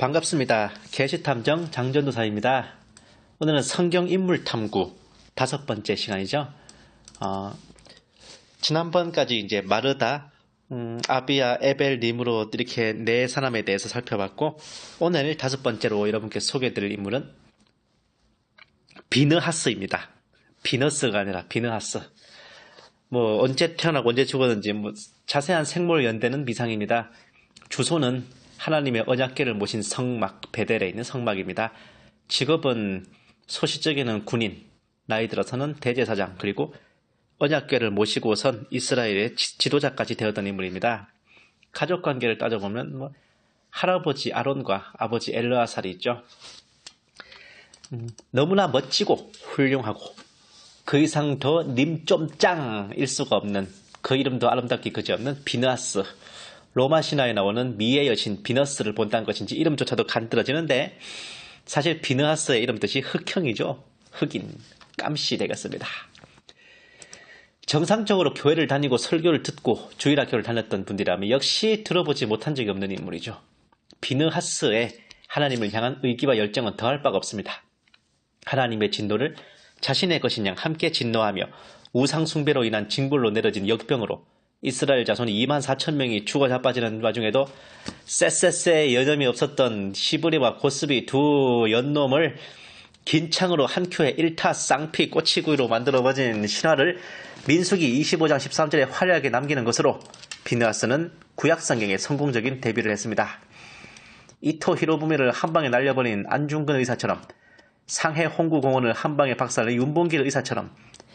반갑습니다. 계시탐정 장전도사입니다. 오늘은 성경 인물 탐구 5번째 시간이죠. 지난번까지 이제 마르다, 아비야, 에벨, 니므롯 이렇게 4사람에 대해서 살펴봤고, 오늘 5번째로 여러분께 소개해드릴 인물은 비느하스입니다. 비너스가 아니라 비느하스. 언제 태어나고 언제 죽었는지 자세한 생물 연대는 미상입니다. 주소는 하나님의 언약궤를 모신 성막, 베델에 있는 성막입니다. 직업은 소시적에는 군인, 나이 들어서는 대제사장, 그리고 언약궤를 모시고선 이스라엘의 지도자까지 되었던 인물입니다. 가족관계를 따져보면 할아버지 아론과 아버지 엘르아살이 있죠. 너무나 멋지고 훌륭하고 그 이상 더 님 좀 짱일 수가 없는, 그 이름도 아름답기 그지없는 비느하스. 로마 신화에 나오는 미의 여신 비너스를 본다는 것인지 이름조차도 간드러지는데, 사실 비느하스의 이름 뜻이 흑형이죠. 흑인, 깜씨 되겠습니다. 정상적으로 교회를 다니고 설교를 듣고 주일학교를 다녔던 분들이라면 역시 들어보지 못한 적이 없는 인물이죠. 비느하스의 하나님을 향한 의기와 열정은 더할 바가 없습니다. 하나님의 진노를 자신의 것인 양 함께 진노하며 우상 숭배로 인한 징벌로 내려진 역병으로 이스라엘 자손이 24,000명이 죽어 자빠지는 와중에도 쎄쎄쎄 여념이 없었던 시브리와 고스비 두 연놈을 긴 창으로 한 큐에 1타 쌍피 꼬치구이로 만들어버린 신화를 민수기 25장 13절에 화려하게 남기는 것으로 비느하스는 구약성경에 성공적인 데뷔를 했습니다. 이토 히로부미를 한방에 날려버린 안중근 의사처럼, 상해 홍구공원을 한방에 박살낸 윤봉길 의사처럼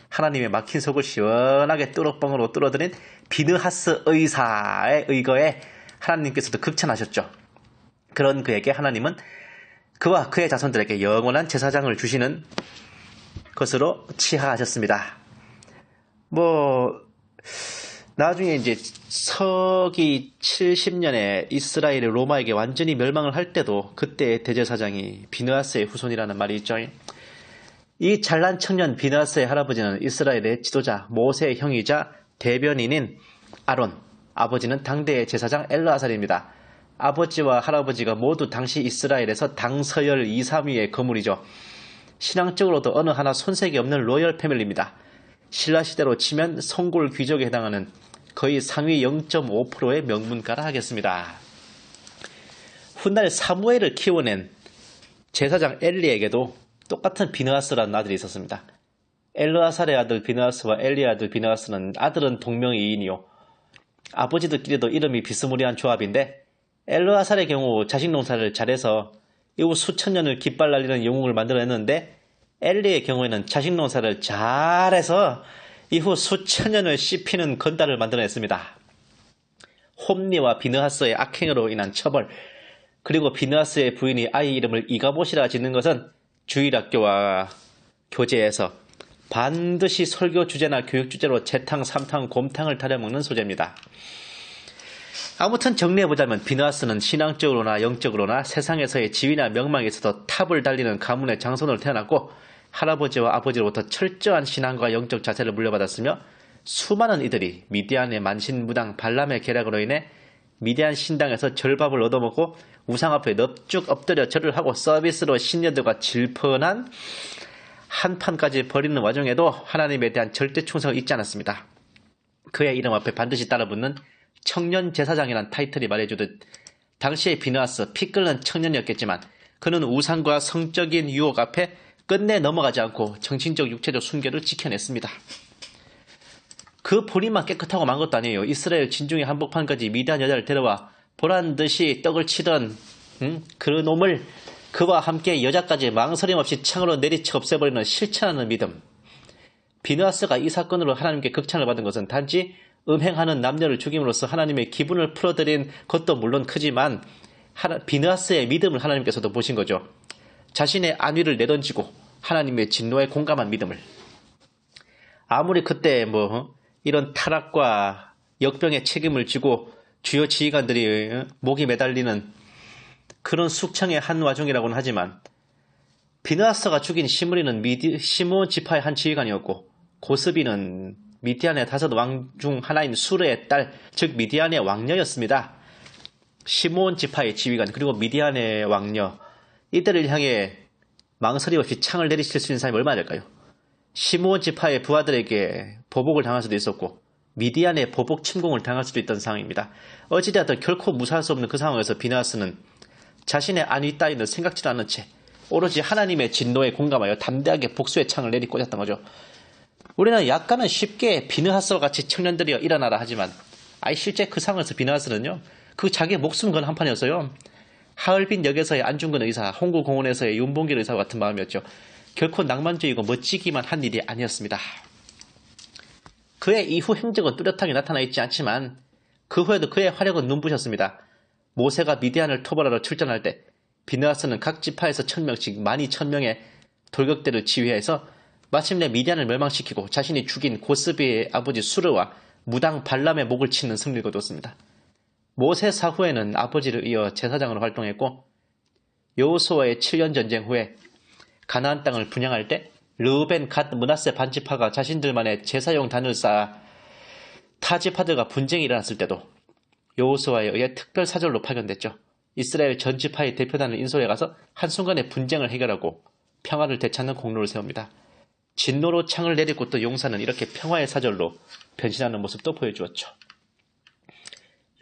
하나님의 막힌 속을 시원하게 뚜럭뻥으로 뚫어드린 비느하스 의사의 의거에 하나님께서도 극찬하셨죠. 그런 그에게 하나님은 그와 그의 자손들에게 영원한 제사장을 주시는 것으로 치하하셨습니다. 나중에 이제 서기 70년에 이스라엘이 로마에게 완전히 멸망을 할 때도 그때의 대제사장이 비느하스의 후손이라는 말이 있죠. 이 잘난 청년 비느하스의 할아버지는 이스라엘의 지도자 모세의 형이자 대변인인 아론, 아버지는 당대의 제사장 엘르아살입니다. 아버지와 할아버지가 모두 당시 이스라엘에서 당서열 2, 3위의 거물이죠. 신앙적으로도 어느 하나 손색이 없는 로열 패밀리입니다. 신라시대로 치면 송골 귀족에 해당하는 거의 상위 0.5%의 명문가라 하겠습니다. 훗날 사무엘을 키워낸 제사장 엘리에게도 똑같은 비느하스라는 아들이 있었습니다. 엘르아살의 아들 비느하스와 엘리의 아들 비느하스는 아들은 동명이인이요, 아버지들끼리도 이름이 비스무리한 조합인데, 엘르아살의 경우 자식 농사를 잘해서 이후 수천 년을 깃발 날리는 영웅을 만들어냈는데, 엘리의 경우에는 자식 농사를 잘해서 이후 수천 년을 씹히는 건달을 만들어냈습니다. 홈니와 비느하스의 악행으로 인한 처벌, 그리고 비느하스의 부인이 아이 이름을 이가봇이라 짓는 것은 주일학교와 교재에서 반드시 설교 주제나 교육 주제로 재탕, 삼탕, 곰탕을 타려먹는 소재입니다. 아무튼 정리해보자면 비느하스는 신앙적으로나 영적으로나 세상에서의 지위나 명망에 있어서 탑을 달리는 가문의 장손으로 태어났고, 할아버지와 아버지로부터 철저한 신앙과 영적 자세를 물려받았으며, 수많은 이들이 미디안의 만신무당 발람의 계략으로 인해 미디안 신당에서 절밥을 얻어먹고 우상 앞에 넙죽 엎드려 절을 하고 서비스로 신녀들과 질펀한 한판까지 벌이는 와중에도 하나님에 대한 절대 충성을 잊지 않았습니다. 그의 이름 앞에 반드시 따라붙는 청년 제사장이란 타이틀이 말해주듯 당시의 비느하스, 피 끓는 청년이었겠지만 그는 우상과 성적인 유혹 앞에 끝내 넘어가지 않고 정신적 육체적 순결을 지켜냈습니다. 그 본인만 깨끗하고 만 것도 아니에요. 이스라엘 진중의 한복판까지 미디안 여자를 데려와 보란듯이 떡을 치던 그 놈을 그와 함께 여자까지 망설임 없이 창으로 내리쳐 없애버리는 실천하는 믿음. 비느하스가 이 사건으로 하나님께 극찬을 받은 것은 단지 음행하는 남녀를 죽임으로써 하나님의 기분을 풀어드린 것도 물론 크지만, 비느하스의 믿음을 하나님께서도 보신 거죠. 자신의 안위를 내던지고 하나님의 진노에 공감한 믿음을. 아무리 그때 이런 타락과 역병의 책임을 지고 주요 지휘관들이 목이 매달리는 그런 숙청의 한 와중이라고는 하지만, 비느하스가 죽인 시므리는 시므온 지파의 한 지휘관이었고, 고스비는 미디안의 5 왕 중 하나인 수르의 딸, 즉 미디안의 왕녀였습니다. 시므온 지파의 지휘관 그리고 미디안의 왕녀 이들을 향해 망설임 없이 창을 내리칠 수 있는 사람이 얼마나 될까요? 시므온 지파의 부하들에게 보복을 당할 수도 있었고 미디안의 보복 침공을 당할 수도 있던 상황입니다. 어찌되었든 결코 무사할 수 없는 그 상황에서 비느하스는 자신의 안위 따위는 생각지도 않은 채 오로지 하나님의 진노에 공감하여 담대하게 복수의 창을 내리꽂았던 거죠. 우리는 약간은 쉽게 비느하스와 같이 청년들이여 일어나라 하지만 실제 그 상황에서 비느하스는요. 그 자기의 목숨 건 한판이었어요. 하얼빈 역에서의 안중근 의사, 홍구공원에서의 윤봉길 의사와 같은 마음이었죠. 결코 낭만주의고 멋지기만 한 일이 아니었습니다. 그의 이후 행적은 뚜렷하게 나타나 있지 않지만 그 후에도 그의 화력은 눈부셨습니다. 모세가 미디안을 토벌하러 출전할 때 비느하스는 각 지파에서 1000명씩 12,000명의 돌격대를 지휘해서 마침내 미디안을 멸망시키고 자신이 죽인 고스비의 아버지 수르와 무당 발람의 목을 치는 승리를 거뒀습니다. 모세 사후에는 아버지를 이어 제사장으로 활동했고 여호수아의 7년 전쟁 후에 가나안 땅을 분양할 때 르우벤, 갓, 므낫세 반지파가 자신들만의 제사용 단을 쌓아 타 지파들과 분쟁이 일어났을 때도 여호수아에 의해 특별 사절로 파견됐죠. 이스라엘 전 지파의 대표단을 인솔해 가서 한순간에 분쟁을 해결하고 평화를 되찾는 공로를 세웁니다. 진노로 창을 내리꽂던 용사는 이렇게 평화의 사절로 변신하는 모습도 보여주었죠.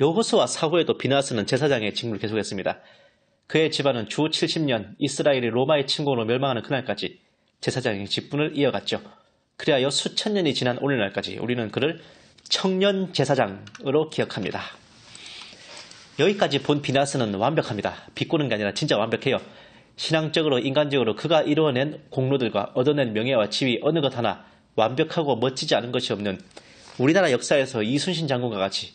여호수아 사후에도 비느하스는 제사장의 직무를 계속했습니다. 그의 집안은 주 70년 이스라엘이 로마의 침공으로 멸망하는 그날까지 제사장의 직분을 이어갔죠. 그리하여 수천 년이 지난 오늘날까지 우리는 그를 청년 제사장으로 기억합니다. 여기까지 본 비느하스는 완벽합니다. 비꼬는 게 아니라 진짜 완벽해요. 신앙적으로 인간적으로 그가 이루어낸 공로들과 얻어낸 명예와 지위 어느 것 하나 완벽하고 멋지지 않은 것이 없는 우리나라 역사에서 이순신 장군과 같이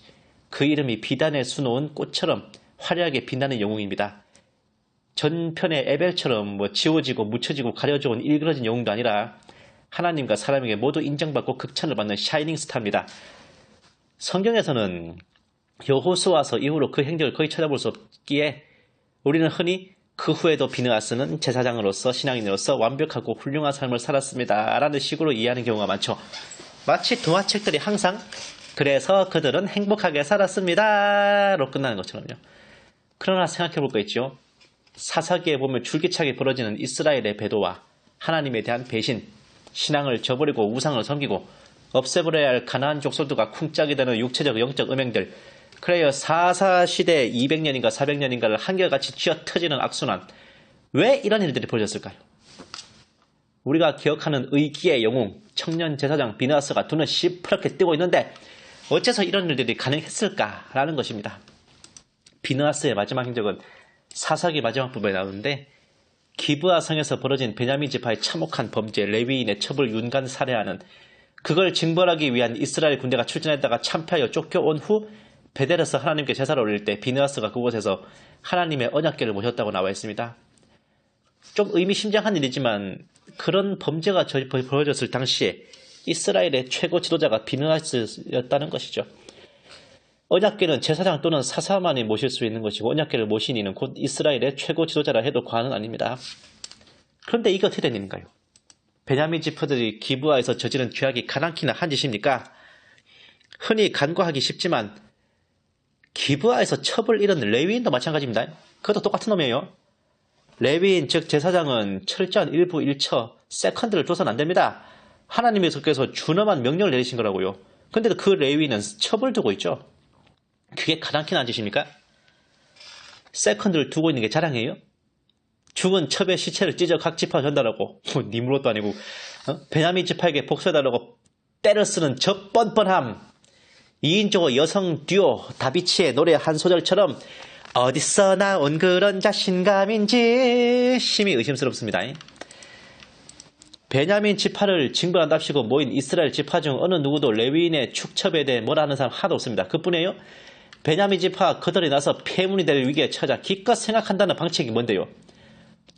그 이름이 비단에 수놓은 꽃처럼 화려하게 빛나는 영웅입니다. 전편의 에벨처럼 지워지고 묻혀지고 가려져온 일그러진 영웅도 아니라 하나님과 사람에게 모두 인정받고 극찬을 받는 샤이닝 스타입니다. 성경에서는 여호수아서 이후로 그 행적을 거의 찾아볼 수 없기에 우리는 흔히 그 후에도 비느하스는 제사장으로서 신앙인으로서 완벽하고 훌륭한 삶을 살았습니다 라는 식으로 이해하는 경우가 많죠. 마치 동화책들이 항상 그래서 그들은 행복하게 살았습니다 로 끝나는 것처럼요. 그러나 생각해볼 거 있죠. 사사기에 보면 줄기차게 벌어지는 이스라엘의 배도와 하나님에 대한 배신, 신앙을 저버리고 우상을 섬기고 없애버려야 할 가나안 족속들과 쿵짝이 되는 육체적 영적 음행들, 그래야 사사시대 200년인가 400년인가를 한결같이 쥐어터지는 악순환. 왜 이런 일들이 벌어졌을까요? 우리가 기억하는 의기의 영웅 청년 제사장 비느하스가 눈을 시퍼렇게 뜨고 있는데 어째서 이런 일들이 가능했을까라는 것입니다. 비느하스의 마지막 행적은 사사기 마지막 부분에 나오는데 기브아 성에서 벌어진 베냐민 지파의 참혹한 범죄, 레위인의 첩을 윤간 살해하는 그걸 징벌하기 위한 이스라엘 군대가 출전했다가 참패하여 쫓겨온 후 베델에서 하나님께 제사를 올릴 때 비느하스가 그곳에서 하나님의 언약궤를 모셨다고 나와 있습니다. 좀 의미심장한 일이지만 그런 범죄가 벌어졌을 당시에 이스라엘의 최고 지도자가 비느하스였다는 것이죠. 언약궤는 제사장 또는 사사만이 모실 수 있는 것이고 언약궤를 모신 이는 곧 이스라엘의 최고 지도자라 해도 과언은 아닙니다. 그런데 이게 어떻게 된 일인가요? 베냐민 지파들이 기브아에서 저지른 죄악이 가난키나 한 짓입니까? 흔히 간과하기 쉽지만 기브아에서 첩을 잃은 레위인도 마찬가지입니다. 그것도 똑같은 놈이에요. 레위인 즉 제사장은 철저한 일부 일처 세컨드를 둬서는 안 됩니다. 하나님께서 준엄한 명령을 내리신 거라고요. 근데 그 레위인은 첩을 두고 있죠. 그게 가난키나 한 짓입니까? 세컨드를 두고 있는 게 자랑이에요? 죽은 첩의 시체를 찢어 각 지파 전달하고 니무롯도 아니고 베냐민 지파에게 복수해달라고 때를 쓰는 저 뻔뻔함. 2인조 여성 듀오 다비치의 노래 한 소절처럼 어디서 나온 그런 자신감인지 심히 의심스럽습니다. 베냐민 지파를 징벌한답시고 모인 이스라엘 지파 중 어느 누구도 레위인의 축첩에 대해 뭐라 하는 사람 하나도 없습니다. 그뿐이에요. 베냐민 지파가 그들이 나서 폐문이 될 위기에 처하자 기껏 생각한다는 방책이 뭔데요?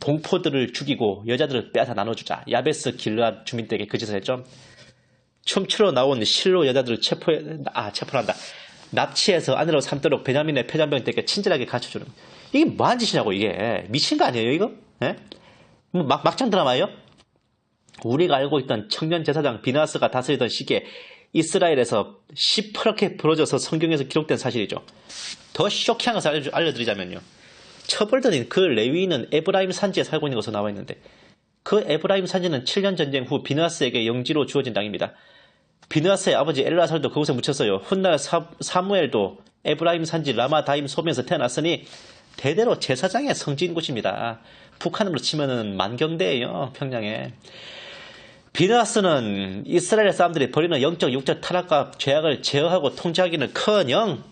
동포들을 죽이고 여자들을 빼앗아 나눠주자. 야베스 길르앗 주민들에게 그 짓을 했죠. 춤추러 나온 실로 여자들을 체포한다. 납치해서 아내로 삼도록 베냐민의 패잔병들에게 친절하게 가르쳐주는. 이게 뭐한 짓이냐고 이게. 미친 거 아니에요 이거? 예? 막장 드라마예요? 우리가 알고 있던 청년 제사장 비느하스가 다스리던 시기에 이스라엘에서 시퍼렇게 벌어져서 성경에서 기록된 사실이죠. 더 쇼킹한 것을 알려드리자면요. 처벌들인 그 레위인은 에브라임 산지에 살고 있는 것으로 나와 있는데 그 에브라임 산지는 7년 전쟁 후 비느하스에게 영지로 주어진 땅입니다. 비느하스의 아버지 엘라살도 그곳에 묻혔어요. 훗날 사무엘도 에브라임 산지 라마다임 소면에서 태어났으니 대대로 제사장의 성지인 곳입니다. 북한으로 치면은 만경대예요. 평양에. 비느하스는 이스라엘 사람들이 벌이는 영적 육적 타락과 죄악을 제어하고 통제하기는커녕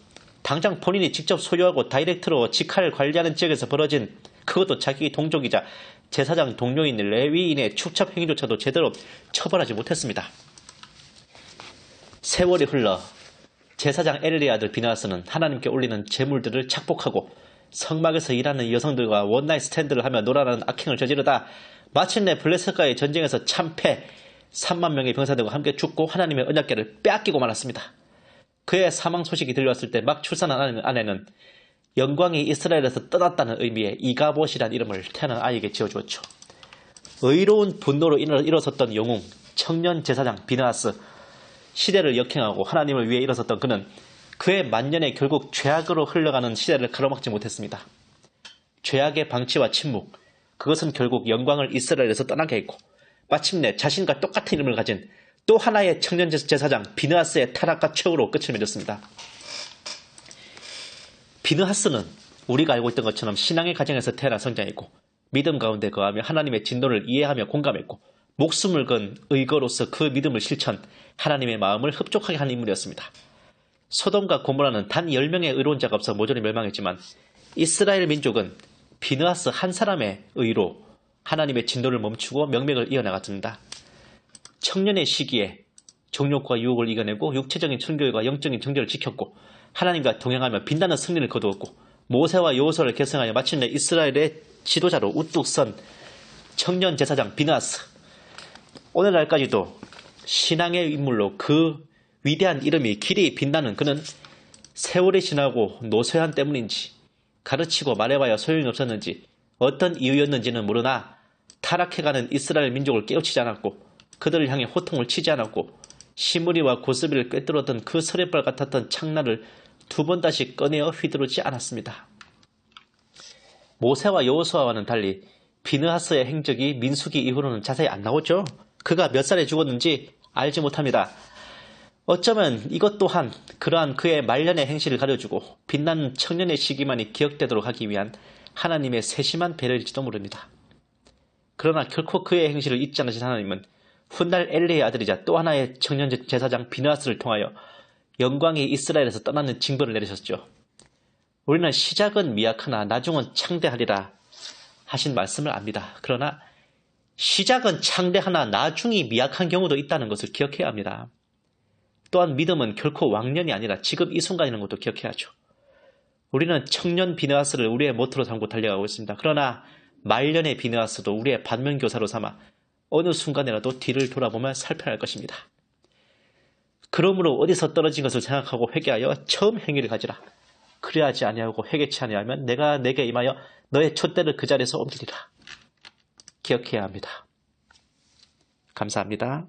당장 본인이 직접 소유하고 다이렉트로 직할 관리하는 지역에서 벌어진 그것도 자기 동족이자 제사장 동료인 레위인의 축첩 행위조차도 제대로 처벌하지 못했습니다. 세월이 흘러 제사장 엘리의 아들 비느하스는 하나님께 올리는 제물들을 착복하고 성막에서 일하는 여성들과 원나잇 스탠드를 하며 놀아나는 악행을 저지르다 마침내 블레셋과의 전쟁에서 참패 3만 명의 병사들과 함께 죽고 하나님의 언약궤를 빼앗기고 말았습니다. 그의 사망 소식이 들려왔을 때 막 출산한 아내는 영광이 이스라엘에서 떠났다는 의미의 이가봇이라는 이름을 태어난 아이에게 지어주었죠. 의로운 분노로 일어섰던 영웅 청년 제사장 비느하스, 시대를 역행하고 하나님을 위해 일어섰던 그는 그의 만년에 결국 죄악으로 흘러가는 시대를 가로막지 못했습니다. 죄악의 방치와 침묵, 그것은 결국 영광을 이스라엘에서 떠나게 했고 마침내 자신과 똑같은 이름을 가진 또 하나의 청년 제사장 비느하스의 타락과 최후로 끝을 맺었습니다. 비느하스는 우리가 알고 있던 것처럼 신앙의 가정에서 태어나 성장했고 믿음 가운데 거하며 하나님의 진노를 이해하며 공감했고 목숨을 건 의거로서 그 믿음을 실천, 하나님의 마음을 흡족하게 한 인물이었습니다. 소돔과 고모라는 단 10명의 의로운 자가 없어 모조리 멸망했지만 이스라엘 민족은 비느하스 한 사람의 의로 하나님의 진노를 멈추고 명맥을 이어나갔습니다. 청년의 시기에 정욕과 유혹을 이겨내고 육체적인 순교와 영적인 정죄를 지켰고 하나님과 동행하며 빛나는 승리를 거두었고 모세와 여호수아를 계승하여 마침내 이스라엘의 지도자로 우뚝 선 청년 제사장 비느하스, 오늘날까지도 신앙의 인물로 그 위대한 이름이 길이 빛나는 그는 세월이 지나고 노쇠한 때문인지 가르치고 말해봐야 소용이 없었는지 어떤 이유였는지는 모르나 타락해가는 이스라엘 민족을 깨우치지 않았고 그들을 향해 호통을 치지 않았고 시무리와 고스비를 꿰뚫었던 그 서리발 같았던 창날을 두 번 다시 꺼내어 휘두르지 않았습니다. 모세와 여호수아와는 달리 비느하스의 행적이 민수기 이후로는 자세히 안 나오죠. 그가 몇 살에 죽었는지 알지 못합니다. 어쩌면 이것 또한 그러한 그의 말년의 행실을 가려주고 빛나는 청년의 시기만이 기억되도록 하기 위한 하나님의 세심한 배려일지도 모릅니다. 그러나 결코 그의 행실을 잊지 않으신 하나님은 훗날 엘리의 아들이자 또 하나의 청년 제사장 비느하스를 통하여 영광이 이스라엘에서 떠나는 징벌을 내리셨죠. 우리는 시작은 미약하나 나중은 창대하리라 하신 말씀을 압니다. 그러나 시작은 창대하나 나중이 미약한 경우도 있다는 것을 기억해야 합니다. 또한 믿음은 결코 왕년이 아니라 지금 이 순간이라는 것도 기억해야죠. 우리는 청년 비느하스를 우리의 모토로 삼고 달려가고 있습니다. 그러나 말년의 비느하스도 우리의 반면교사로 삼아 어느 순간이라도 뒤를 돌아보며 살펴야 할 것입니다. 그러므로 어디서 떨어진 것을 생각하고 회개하여 처음 행위를 가지라. 그래야지 아니하고 회개치 아니하면 내가 내게 임하여 너의 촛대를 그 자리에서 옮기리라. 기억해야 합니다. 감사합니다.